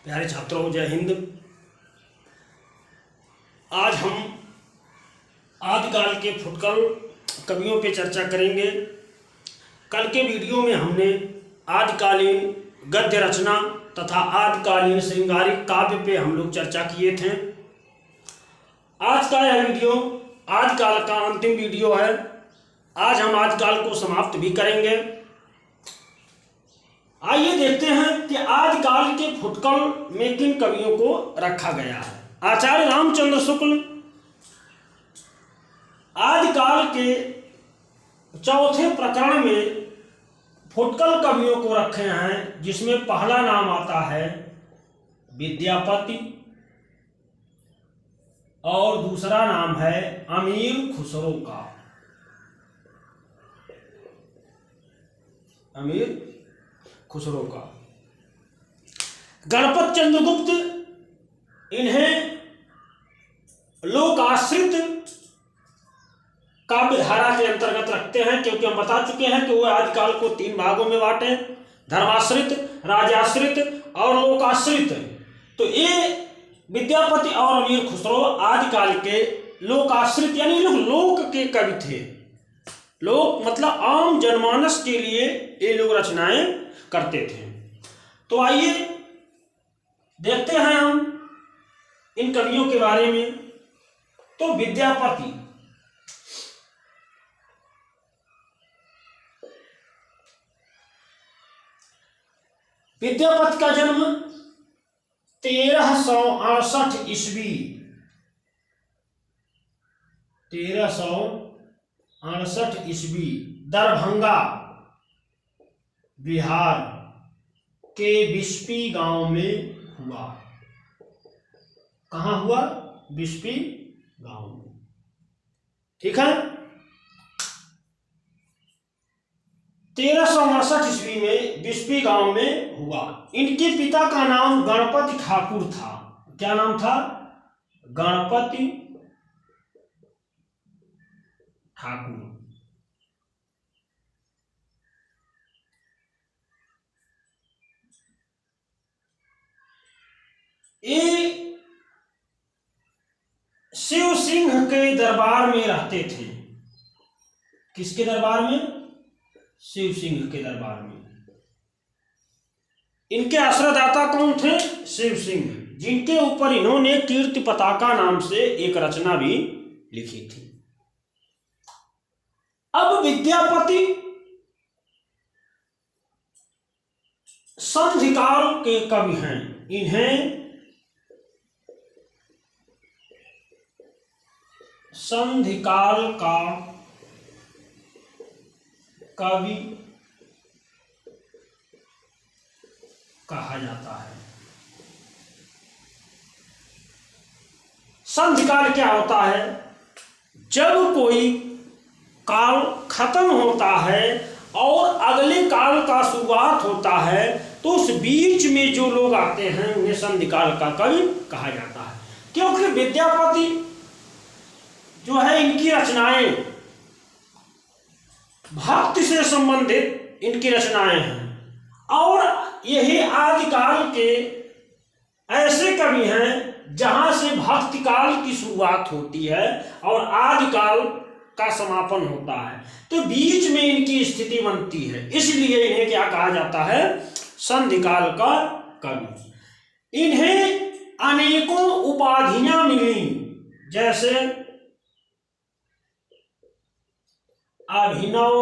प्यारे छात्रों, जय हिंद। आज हम आदिकाल के फुटकल कवियों पे चर्चा करेंगे। कल के वीडियो में हमने आदिकालीन गद्य रचना तथा आदिकालीन श्रृंगारिक काव्य पे हम लोग चर्चा किए थे। आज का यह वीडियो आदिकाल का अंतिम वीडियो है। आज हम आदिकाल को समाप्त भी करेंगे। आइए देखते हैं कि आदिकाल के फुटकल में किन कवियों को रखा गया है। आचार्य रामचंद्र शुक्ल आदिकाल के चौथे प्रकरण में फुटकल कवियों को रखे हैं, जिसमें पहला नाम आता है विद्यापति और दूसरा नाम है अमीर खुसरो का। अमीर खुसरो का। गणपत चंद्रगुप्त इन्हें लोकाश्रित काव्यधारा के अंतर्गत रखते हैं, क्योंकि हम बता चुके हैं कि वो आदिकाल को 3 भागों में बांटे, धर्माश्रित, राजाश्रित और लोकाश्रित। तो ये विद्यापति और अमीर खुसरो आदिकाल के लोकाश्रित यानी लोक के कवि थे। लोक मतलब आम जनमानस के लिए ये लोग रचनाएं करते थे। तो आइए देखते हैं हम इन कवियों के बारे में। तो विद्यापति का जन्म 1368 ईस्वी 1368 ईस्वी दरभंगा बिहार के बिस्पी गांव में हुआ। कहां हुआ? बिस्पी गांव में। ठीक है। 1368 ईस्वी में बिस्पी गांव में हुआ। इनके पिता का नाम गणपति ठाकुर था। क्या नाम था? गणपति ठाकुर। ये शिव सिंह के दरबार में रहते थे। किसके दरबार में? शिव सिंह के दरबार में। इनके आश्रयदाता कौन थे? शिव सिंह, जिनके ऊपर इन्होंने कीर्ति पताका नाम से एक रचना भी लिखी थी। अब विद्यापति संधिकाल के कवि हैं। इन्हें संधिकाल का कवि कहा जाता है। संधिकाल क्या होता है? जब कोई काल खत्म होता है और अगले काल का शुरुआत होता है, तो उस बीच में जो लोग आते हैं उन्हें संधिकाल का कवि कहा जाता है। क्योंकि विद्यापति जो है, इनकी रचनाएं भक्ति से संबंधित इनकी रचनाएं हैं, और यही आदिकाल के ऐसे कवि हैं जहां से भक्ति काल की शुरुआत होती है और आदिकाल का समापन होता है। तो बीच में इनकी स्थिति बनती है, इसलिए इन्हें क्या कहा जाता है? संधिकाल का कवि। इन्हें अनेकों उपाधियां मिली, जैसे अभिनव,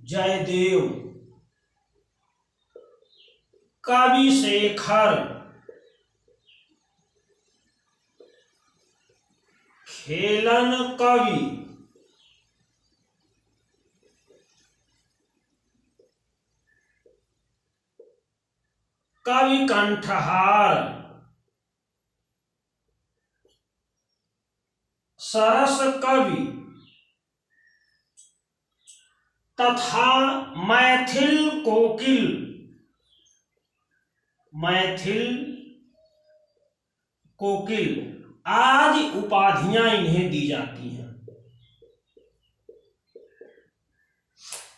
जयदेव, कवि शेखर, खेलन कवि, कवि कंठहार, सरस कवि तथा मैथिल कोकिल, आदि उपाधियां इन्हें दी जाती हैं।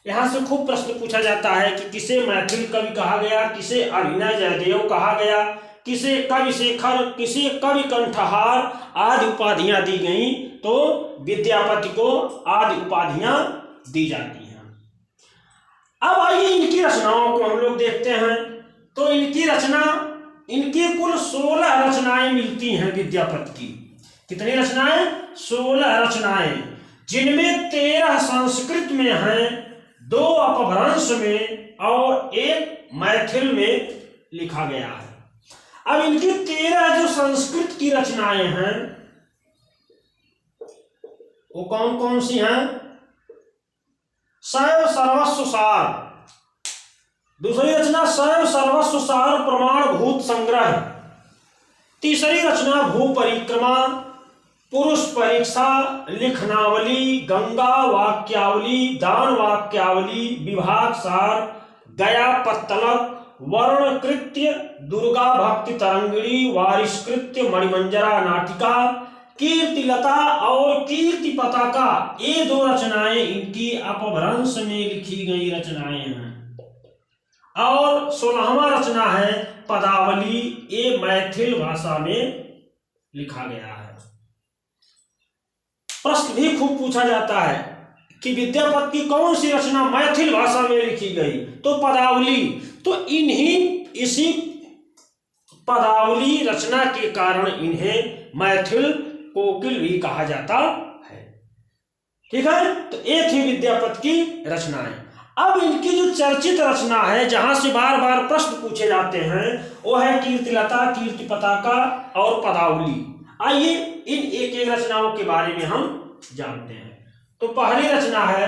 यहाँ से खूब प्रश्न पूछा जाता है कि किसे मैथिल कवि कहा गया, किसे अभिनय जयदेव कहा गया, किसे कवि शेखर, किसे कवि कंठहार आदि उपाधियां दी गई। तो विद्यापति को आदि उपाधियां दी जाती हैं। अब आइए इनकी रचनाओं को हम लोग देखते हैं। तो इनकी कुल 16 रचनाएं मिलती हैं विद्यापति की। कितनी रचनाएं? 16 रचनाएं, जिनमें 13 संस्कृत में हैं, 2 अपभ्रंश में और 1 मैथिल में लिखा गया है। अब इनकी 13 जो संस्कृत की रचनाएं हैं वो कौन कौन सी हैं? शैव सर्वस्व सार, दूसरी रचना शैव सर्वस्व सार प्रमाणभूत संग्रह, तीसरी रचना भू परिक्रमा, पुरुष परीक्षा, लिखनावली, गंगा वाक्यावली, दान वाक्यावली, विभाग सार, गया पत्तलक, वर्ण कृत्य, दुर्गा भक्ति तरंगिणी, वारिष्कृत्य, मणिमंजरा नाटिका, कीर्तिलता और कीर्ति पताका, ये 2 रचनाएं इनकी अपभ्रंश में लिखी गई रचनाएं हैं। और 16वां रचना है पदावली, ये मैथिल भाषा में लिखा गया है। प्रश्न भी खूब पूछा जाता है कि विद्यापति की कौन सी रचना मैथिल भाषा में लिखी गई? तो पदावली। तो इसी पदावली रचना के कारण इन्हें मैथिल कोकिल भी कहा जाता है। ठीक है, तो ये थी विद्यापति की रचनाएं। अब इनकी जो चर्चित रचना है, जहां से बार बार प्रश्न पूछे जाते हैं, वो है कीर्तिलता, कीर्ति पताका और पदावली। आइए इन एक एक रचनाओं के बारे में हम जानते हैं। तो पहली रचना है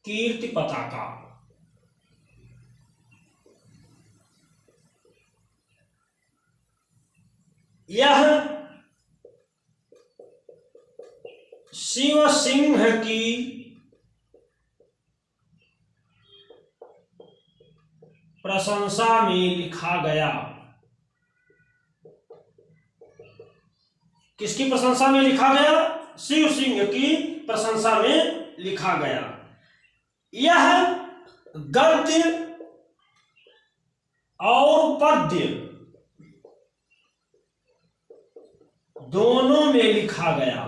कीर्ति पताका। यह शिव सिंह की प्रशंसा में लिखा गया। किसकी प्रशंसा में लिखा गया? शिव सिंह की प्रशंसा में लिखा गया। यह गद्य और पद्य दोनों में लिखा गया।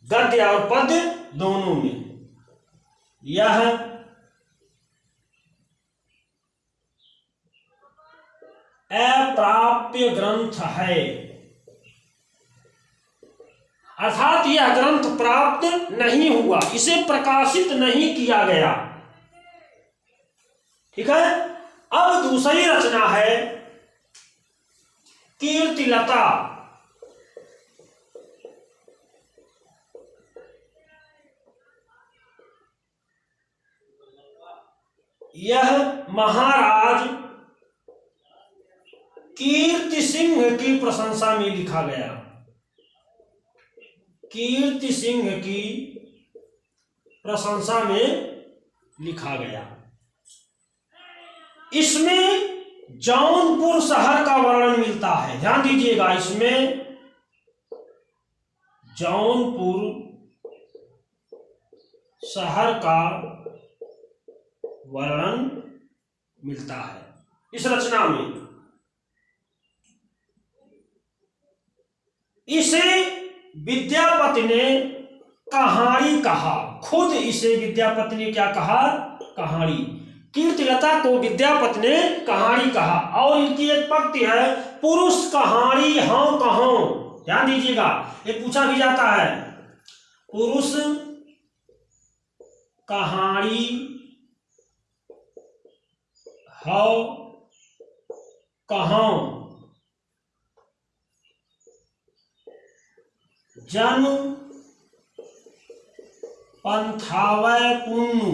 गद्य और पद्य दोनों में। यह अप्राप्य ग्रंथ है, अर्थात यह ग्रंथ प्राप्त नहीं हुआ, इसे प्रकाशित नहीं किया गया। ठीक है। अब दूसरी रचना है कीर्तिलता। यह महाराज कीर्ति सिंह की प्रशंसा में लिखा गया। कीर्ति सिंह की प्रशंसा में लिखा गया। इसमें जौनपुर शहर का वर्णन मिलता है। ध्यान दीजिएगा, इसमें जौनपुर शहर का वर्णन मिलता है इस रचना में। इसे विद्यापति ने कहानी कहा। खुद इसे विद्यापति ने क्या कहा? कहानी। कीर्तिलता को विद्यापति ने कहानी कहा। और इनकी एक पंक्ति है, पुरुष कहानी हाँ कहो। ध्यान दीजिएगा, ये पूछा भी जाता है, पुरुष कहानी हाँ कहो, जन पंथावै पुण्य।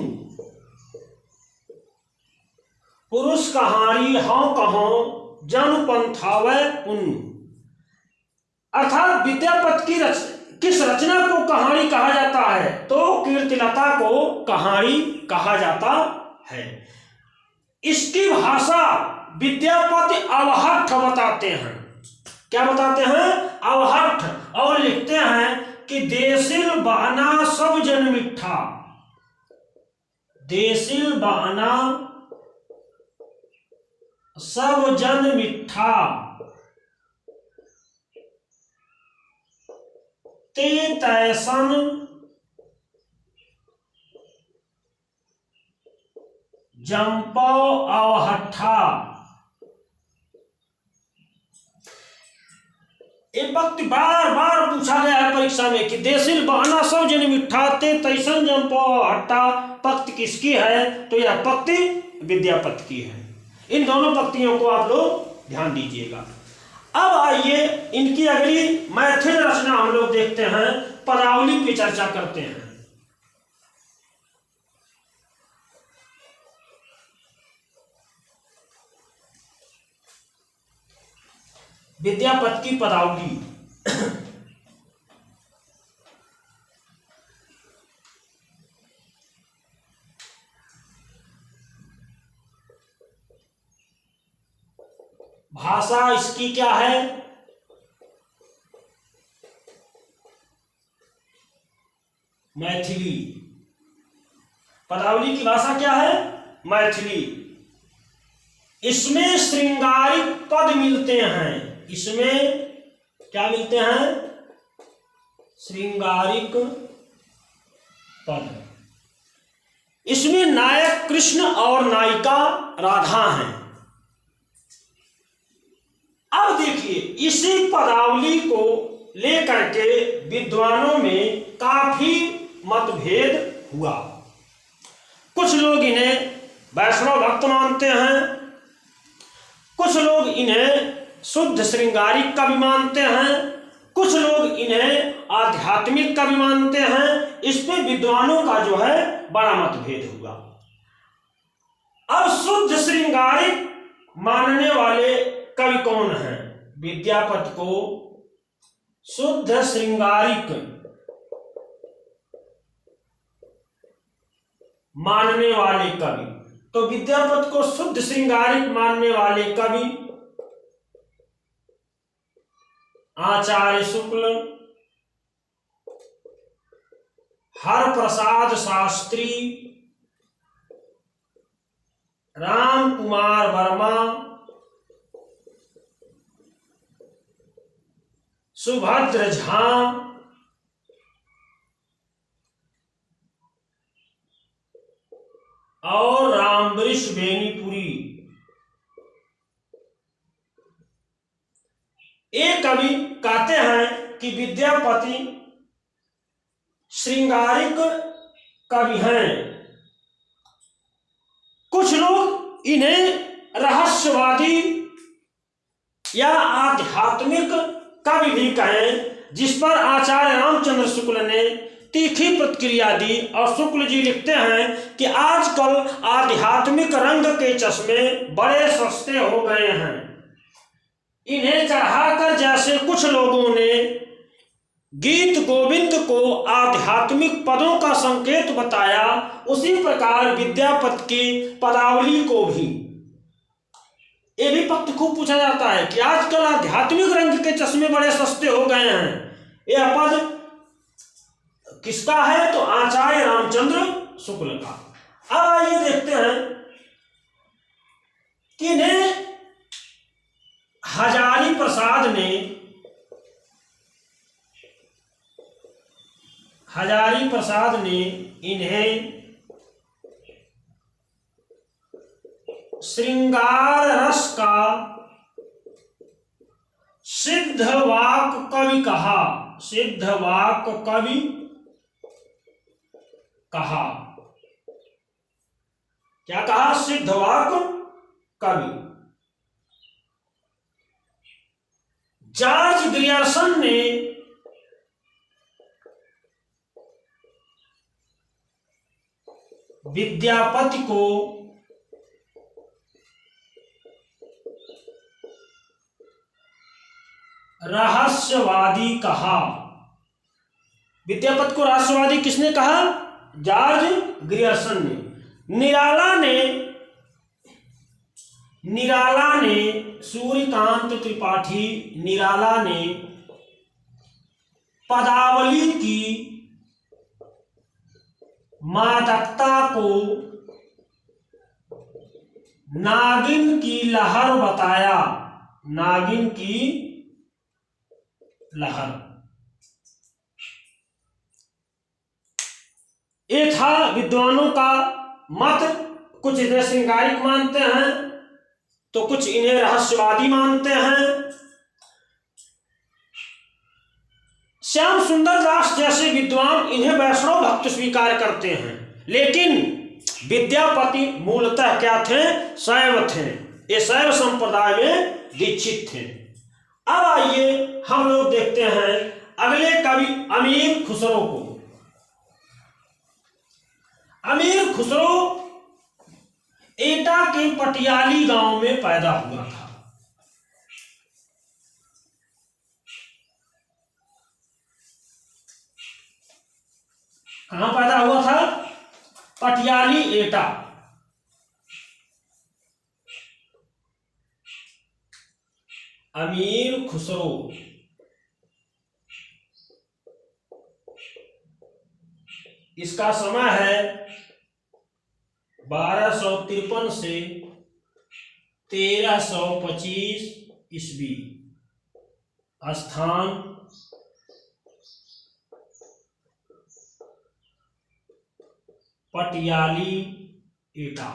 पुरुष कहानी हाँ कहो, जन पंथावै पुण्य। अर्थात विद्यापति की किस रचना को कहानी कहा जाता है? तो कीर्तिलता को कहानी कहा जाता है। इसकी भाषा विद्यापति अवहट्ठ बताते हैं। क्या बताते हैं? अवहट्ठ। और लिखते हैं कि देसिल बहना सब जन मिठा, देसिल बहना सब जन मिठा, ते तैसन जंपो अवहट्ठा। ये वक्त बार बार पूछा गया है परीक्षा में कि देसिल बहना सब जन मिठा, ते तैसन जंपो अवहट्ठा, पक्ति किसकी है? तो यह पक्ति विद्यापति की है। इन दोनों पक्तियों को आप लोग ध्यान दीजिएगा। अब आइए इनकी अगली मैथिल रचना हम लोग देखते हैं, पदावली पे चर्चा करते हैं। विद्यापति की पदावली। भाषा इसकी क्या है? मैथिली। पदावली की भाषा क्या है? मैथिली। इसमें श्रृंगारिक पद मिलते हैं, इसमें क्या मिलते हैं? श्रृंगारिक पद। इसमें नायक कृष्ण और नायिका राधा हैं। अब देखिए, इसी पदावली को लेकर के विद्वानों में काफी मतभेद हुआ। कुछ लोग इन्हें वैष्णव भक्त मानते हैं, कुछ लोग इन्हें शुद्ध श्रृंगारिक कवि मानते हैं, कुछ लोग इन्हें आध्यात्मिक कवि मानते हैं। इस पे विद्वानों का जो है बड़ा मतभेद हुआ। अब शुद्ध श्रृंगारिक मानने वाले कवि कौन हैं? विद्यापति को शुद्ध श्रृंगारिक मानने वाले कवि, तो विद्यापति को शुद्ध श्रृंगारिक मानने वाले कवि आचार्य शुक्ल, हरप्रसाद शास्त्री, राम कुमार वर्मा, सुभद्र झा, और रामवृष बेनीपुरी। एक कवि कहते हैं कि विद्यापति श्रृंगारिक कवि हैं। कुछ लोग इन्हें रहस्यवादी या आध्यात्मिक कवि भी कहें, जिस पर आचार्य रामचंद्र शुक्ल ने तीखी प्रतिक्रिया दी। और शुक्ल जी लिखते हैं कि आजकल आध्यात्मिक रंग के चश्मे बड़े सस्ते हो गए हैं। इन्हें चढ़ाकर जैसे कुछ लोगों ने गीत गोविंद को आध्यात्मिक पदों का संकेत बताया, उसी प्रकार विद्यापति की पदावली को भी। ये भी पक्ष खूब पूछा जाता है कि आजकल आध्यात्मिक रंग के चश्मे बड़े सस्ते हो गए हैं। यह पद किसका है? तो आचार्य रामचंद्र शुक्ल का। अब आइए देखते हैं कि इन्हें हजारी प्रसाद ने इन्हें श्रृंगार रस का सिद्धवाक कवि कहा। सिद्धवाक कवि कहा। क्या कहा? सिद्धवाक कवि। जॉर्ज ग्रियर्सन ने विद्यापति को रहस्यवादी कहा। विद्यापति को रहस्यवादी किसने कहा? जॉर्ज ग्रियर्सन ने। निराला ने सूर्यकांत त्रिपाठी निराला ने पदावली की मादकता को नागिन की लहर बताया। नागिन की लहर, ये था विद्वानों का मत। कुछ इन्हें श्रृंगारिक मानते हैं तो कुछ इन्हें रहस्यवादी मानते हैं। श्याम सुंदर दास जैसे विद्वान इन्हें वैष्णव भक्त स्वीकार करते हैं, लेकिन विद्यापति मूलतः क्या थे? शैव थे। ये शैव संप्रदाय में दीक्षित थे। अब आइए हम लोग देखते हैं अगले कवि अमीर खुसरो को। अमीर खुसरो एटा के पटियाली गांव में पैदा हुआ था। कहां पैदा हुआ था? पटियाली एटा। अमीर खुसरो इसका समय है 1253 से 1325 ईस्वी। स्थान पटियाली एटा।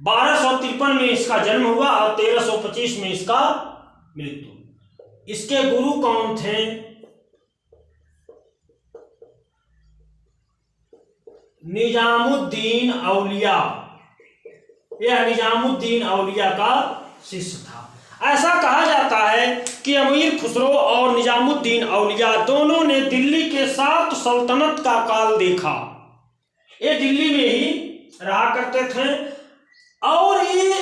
1253 में इसका जन्म हुआ और 1325 में इसका मृत्यु। इसके गुरु कौन थे? निजामुद्दीन औलिया। यह निजामुद्दीन औलिया का शिष्य था। ऐसा कहा जाता है कि अमीर खुसरो और निजामुद्दीन औलिया दोनों ने दिल्ली के 7 सल्तनत का काल देखा। ये दिल्ली में ही रहा करते थे और ये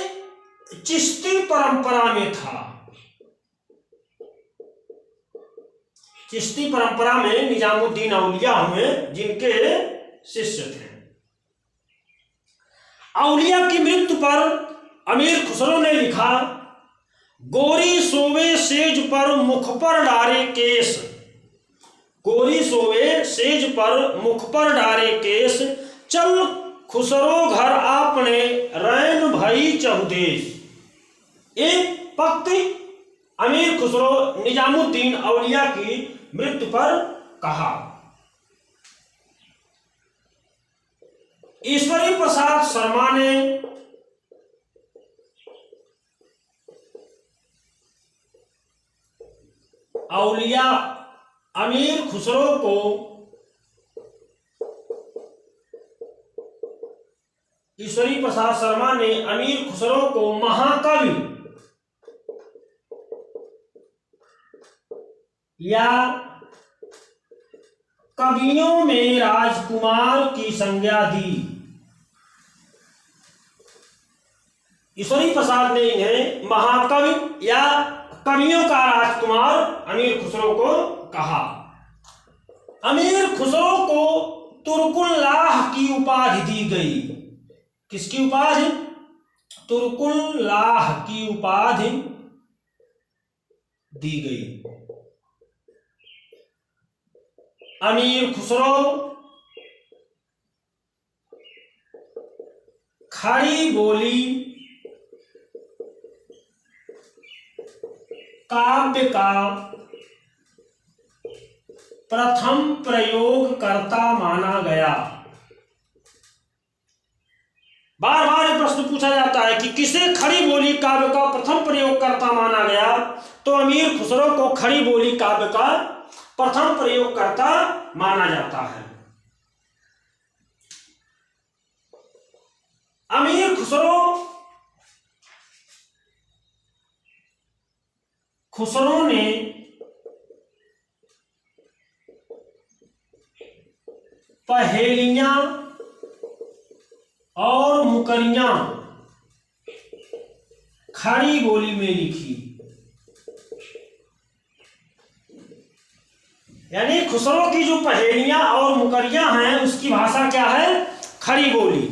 चिश्ती परंपरा में था। चिश्ती परंपरा में निजामुद्दीन औलिया हुए जिनके शिष्य थे। औलिया की मृत्यु पर अमीर खुसरो ने लिखा, गोरी सोवे सेज पर मुख पर डारे केस। गोरी सोवे सेज पर मुख पर डारे केस, चल खुसरो घर आपने रैन भई चहुदेश। एक पंक्ति अमीर खुसरो निजामुद्दीन औलिया की मृत्यु पर कहा। ईश्वरी प्रसाद शर्मा ने औलिया अमीर खुसरो को ईश्वरी प्रसाद शर्मा ने अमीर खुसरो को महाकवि या कवियों में राजकुमार की संज्ञा दी। ईश्वरी प्रसाद ने इन्हें महाकवि या कवियों का राजकुमार अमीर खुसरो को कहा। अमीर खुसरो को तुर्कुल्लाह की उपाधि दी गई। किसकी उपाधि? तुर्कुल्लाह की उपाधि दी गई। अमीर खुसरो खड़ी बोली काव्य का प्रथम प्रयोगकर्ता माना गया। बार बार ये प्रश्न पूछा जाता है कि किसे खड़ी बोली काव्य का प्रथम प्रयोगकर्ता माना गया, तो अमीर खुसरो को खड़ी बोली काव्य का प्रथम प्रयोगकर्ता माना जाता है। अमीर खुसरो ने पहेलियां और मुकरियां खड़ी बोली में लिखी। यानी खुसरो की जो पहेलियां और मुकरियां हैं उसकी भाषा क्या है? खड़ी बोली।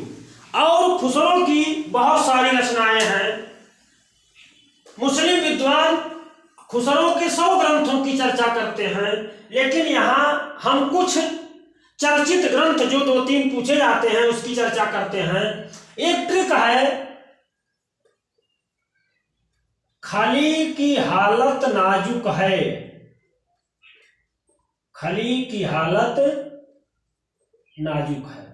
और खुसरो की बहुत सारी रचनाएं हैं। मुस्लिम विद्वान खुसरो के 100 ग्रंथों की चर्चा करते हैं, लेकिन यहाँ हम कुछ चर्चित ग्रंथ जो 2-3 पूछे जाते हैं उसकी चर्चा करते हैं। एक ट्रिक है, खली की हालत नाजुक है, खली की हालत नाजुक है,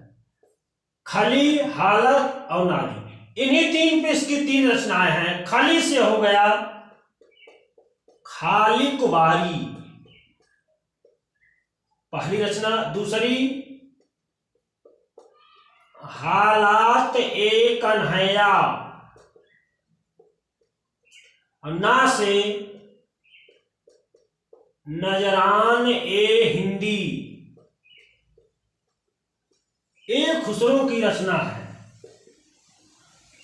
खली, हालत और नाजुक, इन्हीं 3 पे इसकी 3 रचनाएं हैं। खली से हो गया खालिक बारी, पहली रचना। दूसरी हालात ए कन्हैया, और ना से नजरान ए हिंदी, एक खुसरो की रचना है,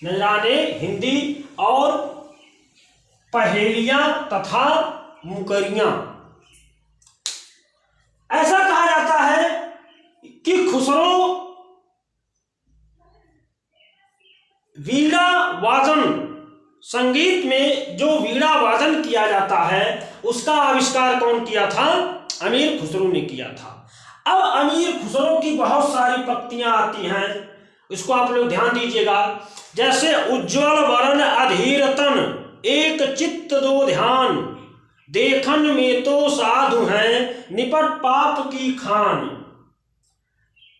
नजरान ए हिंदी और पहेलियां तथा मुकरियां। ऐसा कहा जाता है कि खुसरो वीणा वादन, संगीत में जो वीणा वादन किया जाता है उसका आविष्कार कौन किया था? अमीर खुसरो ने किया था। अब अमीर खुसरो की बहुत सारी पंक्तियां आती हैं, इसको आप लोग ध्यान दीजिएगा। जैसे उज्ज्वल वरण अधीर तन, एक चित्त दो ध्यान, देखन में तो साधु हैं, निपट पाप की खान।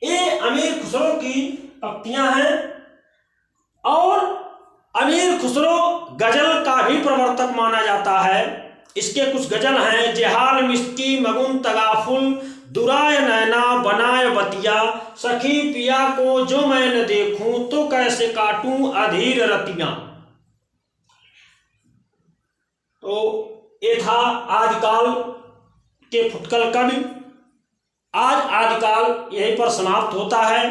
ये अमीर खुसरो की पंक्तियां हैं। और अमीर खुसरो गजल का भी प्रवर्तक माना जाता है। इसके कुछ गजल हैं, जेहाल मिस्की मगुन तगाफुल, दुराय नैना बनाए बतिया, सखी पिया को जो मैं न देखूं, तो कैसे काटूं अधीर रतियां। तो ये था आदिकाल के फुटकल कवि। आज आदिकाल यहीं पर समाप्त होता है।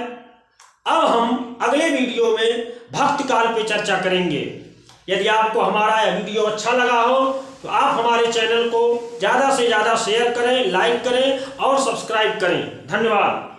अब हम अगले वीडियो में भक्ति काल पे चर्चा करेंगे। यदि आपको हमारा यह वीडियो अच्छा लगा हो तो आप हमारे चैनल को ज़्यादा से ज़्यादा शेयर करें, लाइक करें और सब्सक्राइब करें। धन्यवाद।